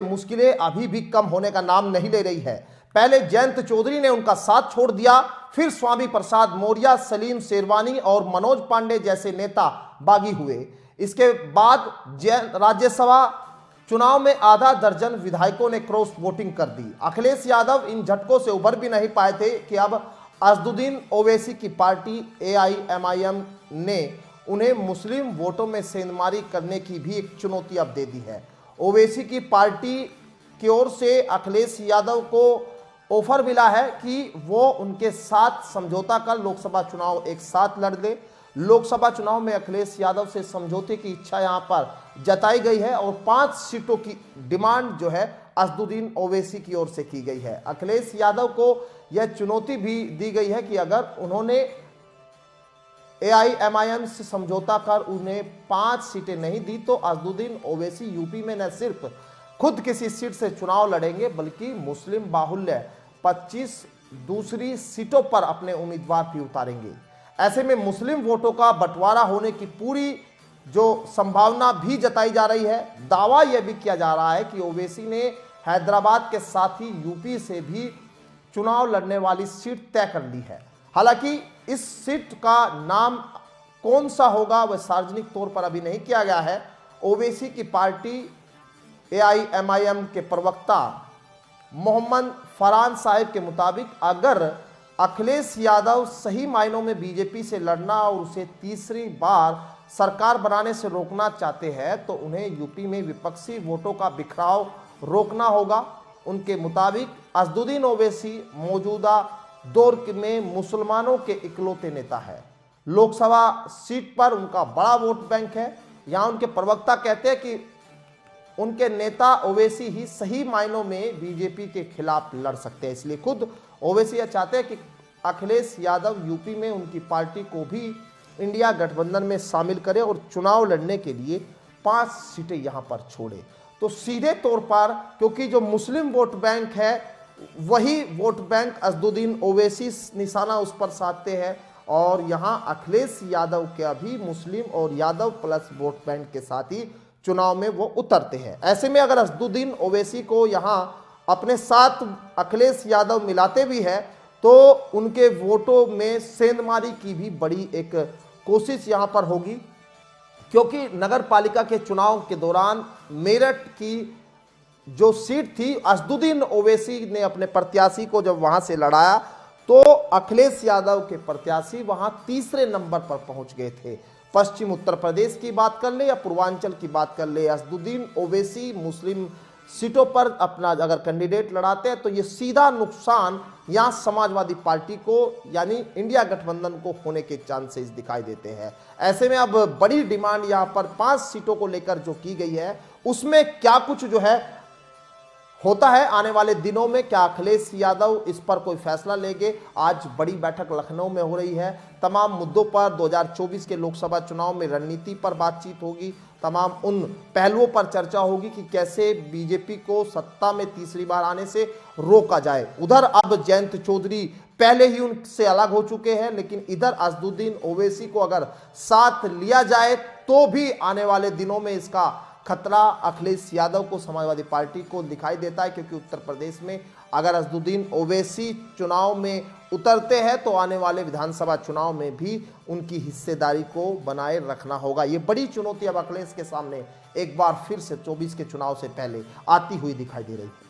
मुश्किलें अभी भी कम होने का नाम नहीं ले रही है। पहले जयंत चौधरी ने उनका साथ छोड़ दिया, फिर स्वामी प्रसाद मौर्य, सलीम शेरवानी और मनोज पांडे जैसे नेता बागी हुए। इसके बाद राज्यसभा चुनाव में आधा दर्जन विधायकों ने क्रॉस वोटिंग कर दी। अखिलेश यादव इन झटकों से उबर भी नहीं पाए थे कि अब असदुद्दीन ओवैसी की पार्टी AIMIM ने उन्हें मुस्लिम वोटों में सेंधमारी करने की भी एक चुनौती अब दे दी है। ओवैसी की पार्टी की ओर से अखिलेश यादव को ऑफर मिला है कि वो उनके साथ समझौता कर लोकसभा चुनाव एक साथ लड़ ले। लोकसभा चुनाव में अखिलेश यादव से समझौते की इच्छा यहां पर जताई गई है और 5 सीटों की डिमांड जो है असदुद्दीन ओवैसी की ओर से की गई है। अखिलेश यादव को यह चुनौती भी दी गई है कि अगर उन्होंने AIMIM से समझौता कर उन्हें 5 सीटें नहीं दी तो असदुद्दीन ओवैसी यूपी में न सिर्फ खुद किसी सीट से चुनाव लड़ेंगे बल्कि मुस्लिम बाहुल्य 25 दूसरी सीटों पर अपने उम्मीदवार भी उतारेंगे। ऐसे में मुस्लिम वोटों का बंटवारा होने की पूरी जो संभावना भी जताई जा रही है। दावा यह भी किया जा रहा है कि ओवैसी ने हैदराबाद के साथ ही यूपी से भी चुनाव लड़ने वाली सीट तय कर ली है। हालांकि इस सीट का नाम कौन सा होगा वह सार्वजनिक तौर पर अभी नहीं किया गया है। ओवैसी की पार्टी AIMIM के प्रवक्ता मोहम्मद फरहान साहिब के मुताबिक अगर अखिलेश यादव सही मायनों में बीजेपी से लड़ना और उसे तीसरी बार सरकार बनाने से रोकना चाहते हैं तो उन्हें यूपी में विपक्षी वोटों का बिखराव रोकना होगा। उनके मुताबिक असदुद्दीन ओवैसी मौजूदा दौर में मुसलमानों के इकलौते नेता है। लोकसभा सीट पर उनका बड़ा वोट बैंक है। यहाँ उनके प्रवक्ता कहते हैं कि उनके नेता ओवैसी ही सही मायनों में बीजेपी के खिलाफ लड़ सकते हैं। इसलिए खुद ओवैसी यह चाहते हैं कि अखिलेश यादव यूपी में उनकी पार्टी को भी इंडिया गठबंधन में शामिल करें और चुनाव लड़ने के लिए 5 सीटें यहां पर छोड़े। तो सीधे तौर पर क्योंकि जो मुस्लिम वोट बैंक है वही वोट बैंक असदुद्दीन ओवैसी निशाना उस पर साधते हैं और यहां अखिलेश यादव के भी मुस्लिम और यादव प्लस वोट बैंक के साथ ही चुनाव में वो उतरते हैं। ऐसे में अगर असदुद्दीन ओवैसी को यहां अपने साथ अखिलेश यादव मिलाते भी है तो उनके वोटों में सेंधमारी की भी बड़ी एक कोशिश यहां पर होगी, क्योंकि नगर पालिका के चुनाव के दौरान मेरठ की जो सीट थी असदुद्दीन ओवैसी ने अपने प्रत्याशी को जब वहां से लड़ाया तो अखिलेश यादव के प्रत्याशी वहां तीसरे नंबर पर पहुंच गए थे। पश्चिम उत्तर प्रदेश की बात कर ले या पूर्वांचल की बात कर ले, असदुद्दीन ओवैसी मुस्लिम सीटों पर अपना अगर कैंडिडेट लड़ाते हैं तो ये सीधा नुकसान यहाँ समाजवादी पार्टी को यानी इंडिया गठबंधन को होने के चांसेस दिखाई देते हैं। ऐसे में अब बड़ी डिमांड यहाँ पर 5 सीटों को लेकर जो की गई है उसमें क्या कुछ जो है होता है आने वाले दिनों में, क्या अखिलेश यादव इस पर कोई फैसला लेंगे। आज बड़ी बैठक लखनऊ में हो रही है। तमाम मुद्दों पर 2024 के लोकसभा चुनाव में रणनीति पर बातचीत होगी। तमाम उन पहलुओं पर चर्चा होगी कि कैसे बीजेपी को सत्ता में तीसरी बार आने से रोका जाए। उधर अब जयंत चौधरी पहले ही उनसे अलग हो चुके हैं, लेकिन इधर असदुद्दीन ओवैसी को अगर साथ लिया जाए तो भी आने वाले दिनों में इसका खतरा अखिलेश यादव को समाजवादी पार्टी को दिखाई देता है, क्योंकि उत्तर प्रदेश में अगर असदुद्दीन ओवैसी चुनाव में उतरते हैं तो आने वाले विधानसभा चुनाव में भी उनकी हिस्सेदारी को बनाए रखना होगा। ये बड़ी चुनौती अब अखिलेश के सामने एक बार फिर से 24 के चुनाव से पहले आती हुई दिखाई दे रही है।